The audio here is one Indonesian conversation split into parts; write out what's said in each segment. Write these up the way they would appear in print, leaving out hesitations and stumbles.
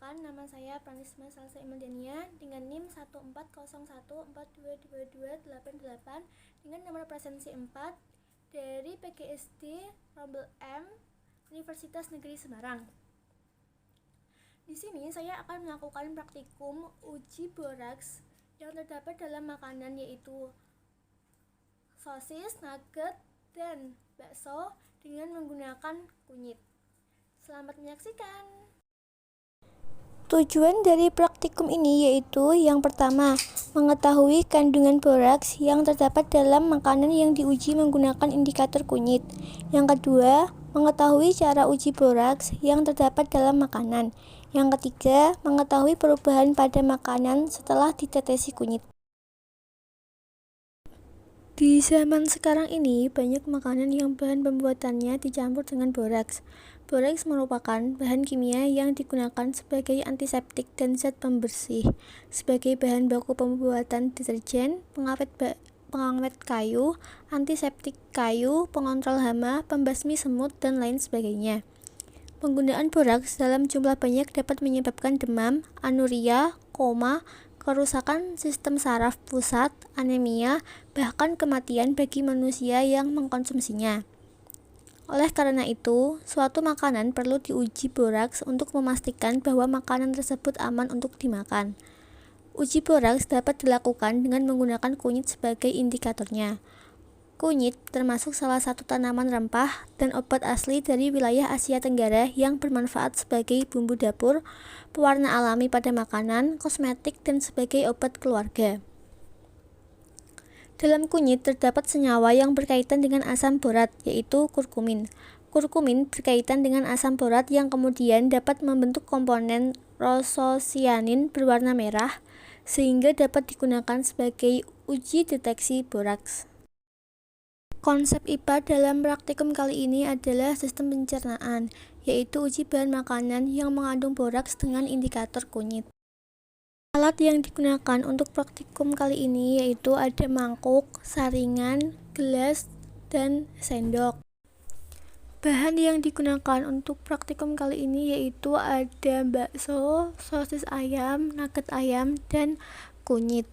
Perkenalkan, nama saya Pranisma Salsa Imaldania dengan NIM 14014222288 dengan nomor presensi 4 dari PGSD Rombel M Universitas Negeri Semarang. Di sini saya akan melakukan praktikum uji boraks yang terdapat dalam makanan, yaitu sosis, nugget, dan bakso dengan menggunakan kunyit. Selamat menyaksikan. Tujuan dari praktikum ini yaitu yang pertama, mengetahui kandungan boraks yang terdapat dalam makanan yang diuji menggunakan indikator kunyit. Yang kedua, mengetahui cara uji boraks yang terdapat dalam makanan. Yang ketiga, mengetahui perubahan pada makanan setelah ditetesi kunyit. Di zaman sekarang ini, banyak makanan yang bahan pembuatannya dicampur dengan boraks. Boraks merupakan bahan kimia yang digunakan sebagai antiseptik dan zat pembersih, sebagai bahan baku pembuatan deterjen, pengawet kayu, antiseptik kayu, pengontrol hama, pembasmi semut, dan lain sebagainya. Penggunaan boraks dalam jumlah banyak dapat menyebabkan demam, anuria, koma, kerusakan sistem saraf pusat, anemia, bahkan kematian bagi manusia yang mengkonsumsinya. Oleh karena itu, suatu makanan perlu diuji boraks untuk memastikan bahwa makanan tersebut aman untuk dimakan. Uji boraks dapat dilakukan dengan menggunakan kunyit sebagai indikatornya. Kunyit termasuk salah satu tanaman rempah dan obat asli dari wilayah Asia Tenggara yang bermanfaat sebagai bumbu dapur, pewarna alami pada makanan, kosmetik, dan sebagai obat keluarga. Dalam kunyit terdapat senyawa yang berkaitan dengan asam borat, yaitu kurkumin. Kurkumin berkaitan dengan asam borat yang kemudian dapat membentuk komponen rososianin berwarna merah, sehingga dapat digunakan sebagai uji deteksi boraks. Konsep IPA dalam praktikum kali ini adalah sistem pencernaan, yaitu uji bahan makanan yang mengandung boraks dengan indikator kunyit. Alat yang digunakan untuk praktikum kali ini yaitu ada mangkuk, saringan, gelas, dan sendok. Bahan yang digunakan untuk praktikum kali ini yaitu ada bakso, sosis ayam, nugget ayam, dan kunyit.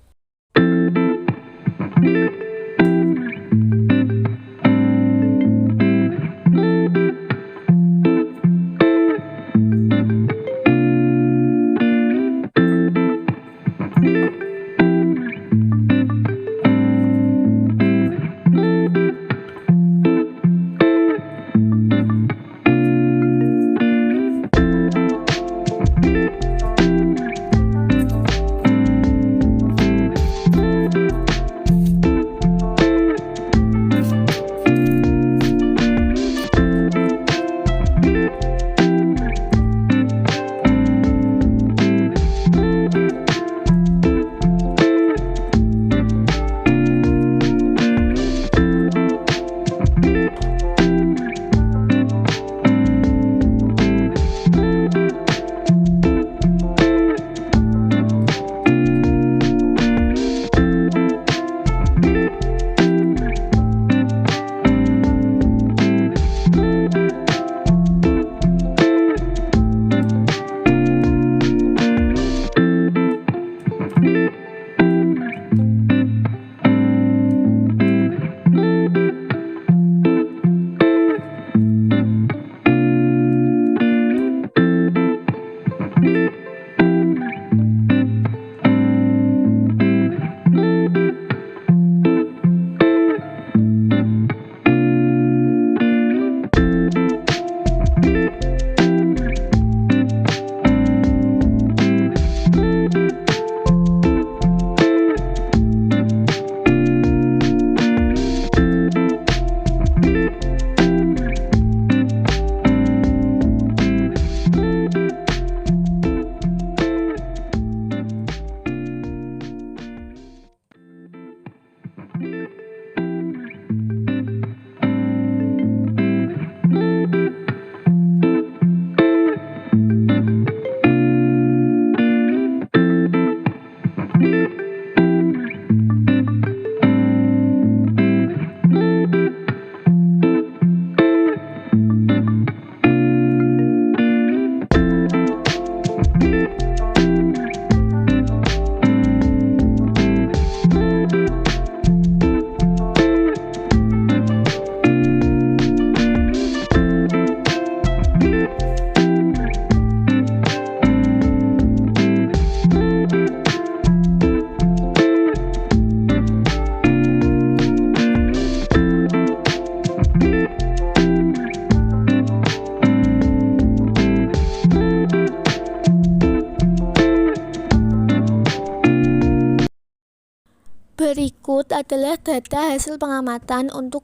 adalah data hasil pengamatan untuk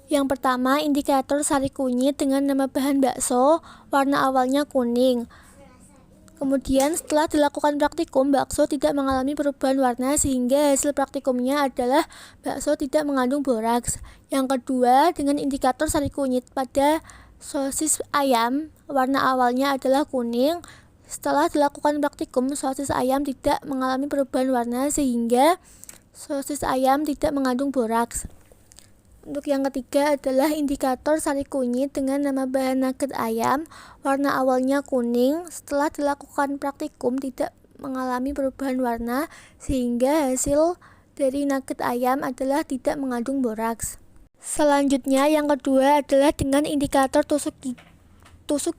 yang pertama, indikator sari kunyit dengan nama bahan bakso, warna awalnya kuning. Kemudian setelah dilakukan praktikum, bakso tidak mengalami perubahan warna sehingga hasil praktikumnya adalah bakso tidak mengandung boraks. Yang kedua, dengan indikator sari kunyit pada sosis ayam, warna awalnya adalah kuning. Setelah dilakukan praktikum, sosis ayam tidak mengalami perubahan warna sehingga sosis ayam tidak mengandung boraks. Untuk yang ketiga adalah indikator sari kunyit dengan nama bahan nugget ayam, warna awalnya kuning. Setelah dilakukan praktikum tidak mengalami perubahan warna sehingga hasil dari nugget ayam adalah tidak mengandung boraks. Selanjutnya yang kedua adalah dengan indikator tusuk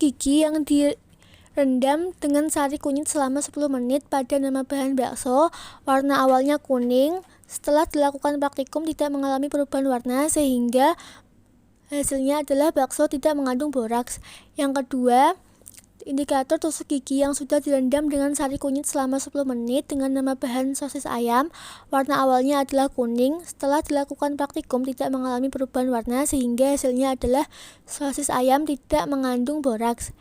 gigi yang direndam dengan sari kunyit selama 10 menit pada nama bahan bakso, warna awalnya kuning. Setelah dilakukan praktikum tidak mengalami perubahan warna sehingga hasilnya adalah bakso tidak mengandung boraks. Yang kedua, indikator tusuk gigi yang sudah direndam dengan sari kunyit selama 10 menit dengan nama bahan sosis ayam, warna awalnya adalah kuning. Setelah dilakukan praktikum tidak mengalami perubahan warna sehingga hasilnya adalah sosis ayam tidak mengandung boraks.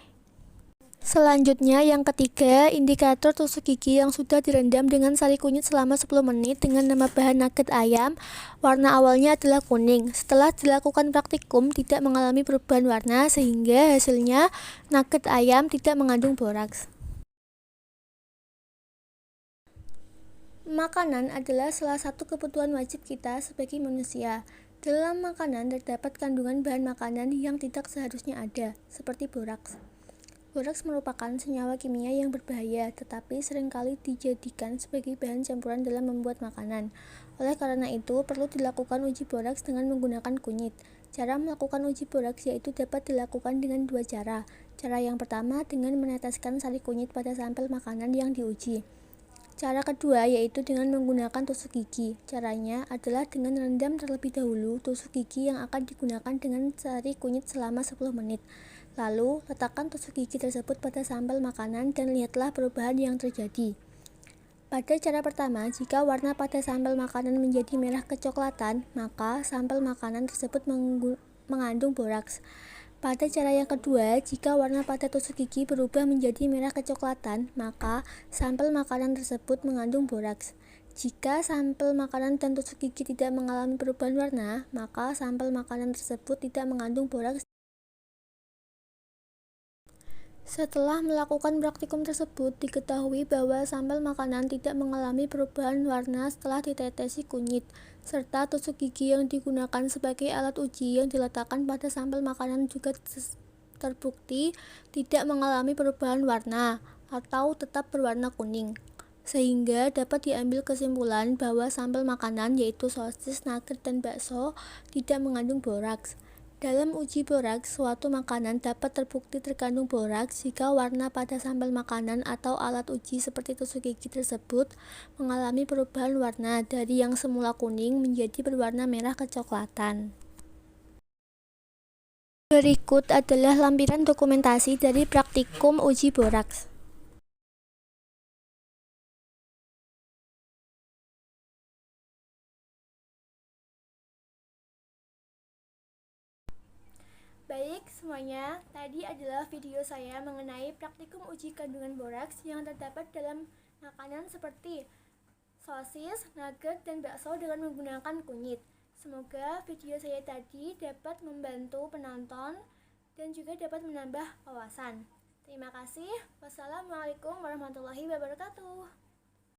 Selanjutnya yang ketiga, indikator tusuk gigi yang sudah direndam dengan sari kunyit selama 10 menit dengan nama bahan nugget ayam, warna awalnya adalah kuning. Setelah dilakukan praktikum tidak mengalami perubahan warna sehingga hasilnya nugget ayam tidak mengandung boraks. Makanan adalah salah satu kebutuhan wajib kita sebagai manusia. Dalam makanan terdapat kandungan bahan makanan yang tidak seharusnya ada, seperti boraks. Boraks merupakan senyawa kimia yang berbahaya, tetapi seringkali dijadikan sebagai bahan campuran dalam membuat makanan. Oleh karena itu, perlu dilakukan uji boraks dengan menggunakan kunyit. Cara melakukan uji boraks yaitu dapat dilakukan dengan dua cara. Cara yang pertama dengan meneteskan sari kunyit pada sampel makanan yang diuji. Cara kedua yaitu dengan menggunakan tusuk gigi. Caranya adalah dengan rendam terlebih dahulu tusuk gigi yang akan digunakan dengan sari kunyit selama 10 menit. Lalu, letakkan tusuk gigi tersebut pada sampel makanan dan lihatlah perubahan yang terjadi. Pada cara pertama, jika warna pada sampel makanan menjadi merah kecoklatan, maka sampel makanan tersebut mengandung boraks. Pada cara yang kedua, jika warna pada tusuk gigi berubah menjadi merah kecoklatan, maka sampel makanan tersebut mengandung boraks. Jika sampel makanan dan tusuk gigi tidak mengalami perubahan warna, maka sampel makanan tersebut tidak mengandung boraks. Setelah melakukan praktikum tersebut, diketahui bahwa sampel makanan tidak mengalami perubahan warna setelah ditetesi kunyit, serta tusuk gigi yang digunakan sebagai alat uji yang diletakkan pada sampel makanan juga terbukti tidak mengalami perubahan warna atau tetap berwarna kuning. Sehingga dapat diambil kesimpulan bahwa sampel makanan yaitu sosis, nugget, dan bakso tidak mengandung boraks. Dalam uji boraks, suatu makanan dapat terbukti terkandung boraks jika warna pada sampel makanan atau alat uji seperti tusuk gigi tersebut mengalami perubahan warna dari yang semula kuning menjadi berwarna merah kecoklatan. Berikut adalah lampiran dokumentasi dari praktikum uji boraks. Baik semuanya, tadi adalah video saya mengenai praktikum uji kandungan boraks yang terdapat dalam makanan seperti sosis, nugget, dan bakso dengan menggunakan kunyit. Semoga video saya tadi dapat membantu penonton dan juga dapat menambah wawasan. Terima kasih. Wassalamualaikum warahmatullahi wabarakatuh.